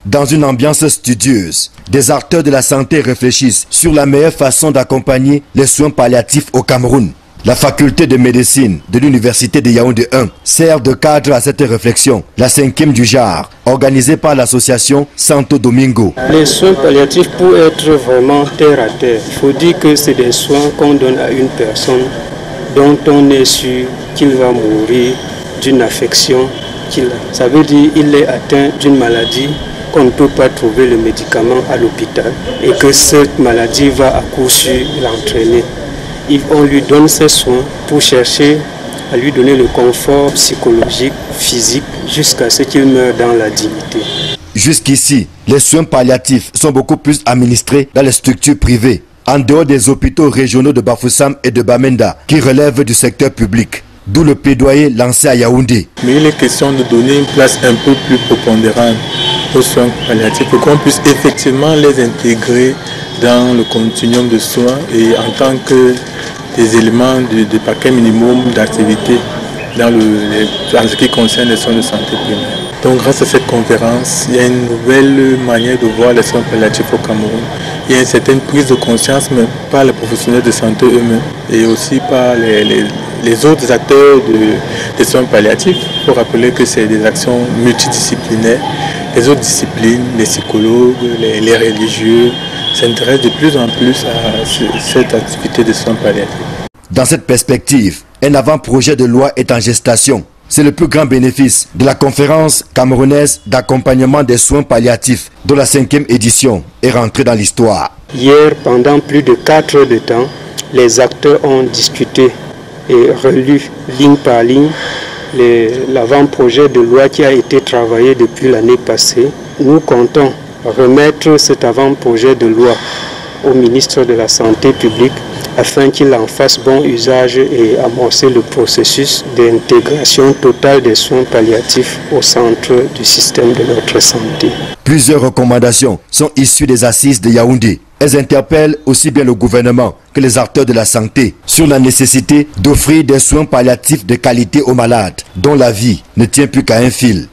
Dans une ambiance studieuse, des acteurs de la santé réfléchissent sur la meilleure façon d'accompagner les soins palliatifs au Cameroun. La faculté de médecine de l'université de Yaoundé 1 sert de cadre à cette réflexion, la 5e du genre, organisée par l'association Santo Domingo. Les soins palliatifs, pour être vraiment terre à terre, il faut dire que c'est des soins qu'on donne à une personne dont on est sûr qu'il va mourir d'une affection qu'il a. Ça veut dire qu'il est atteint d'une maladie qu'on ne peut pas trouver le médicament à l'hôpital et que cette maladie va à coup sûr l'entraîner. On lui donne ses soins pour chercher à lui donner le confort psychologique, physique, jusqu'à ce qu'il meure dans la dignité. Jusqu'ici, les soins palliatifs sont beaucoup plus administrés dans les structures privées, en dehors des hôpitaux régionaux de Bafoussam et de Bamenda, qui relèvent du secteur public. D'où le plaidoyer lancé à Yaoundé. Mais il est question de donner une place un peu plus prépondérante aux soins palliatifs pour qu'on puisse effectivement les intégrer dans le continuum de soins et en tant que des éléments de paquet minimum d'activité dans ce qui concerne les soins de santé primaire. Donc grâce à cette conférence, il y a une nouvelle manière de voir les soins palliatifs au Cameroun. Il y a une certaine prise de conscience même par les professionnels de santé eux-mêmes et aussi par les autres acteurs des soins palliatifs. Il faut rappeler que c'est des actions multidisciplinaires. Les autres disciplines, les psychologues, les religieux, s'intéressent de plus en plus à cette activité de soins palliatifs. Dans cette perspective, un avant-projet de loi est en gestation. C'est le plus grand bénéfice de la conférence camerounaise d'accompagnement des soins palliatifs, dont la 5e édition est rentrée dans l'histoire. Hier, pendant plus de 4 heures de temps, les acteurs ont discuté et relu ligne par ligne l'avant-projet de loi qui a été travaillé depuis l'année passée. Nous comptons remettre cet avant-projet de loi au ministre de la Santé publique afin qu'il en fasse bon usage et amorcer le processus d'intégration totale des soins palliatifs au centre du système de notre santé. Plusieurs recommandations sont issues des assises de Yaoundé. Elles interpellent aussi bien le gouvernement que les acteurs de la santé sur la nécessité d'offrir des soins palliatifs de qualité aux malades dont la vie ne tient plus qu'à un fil.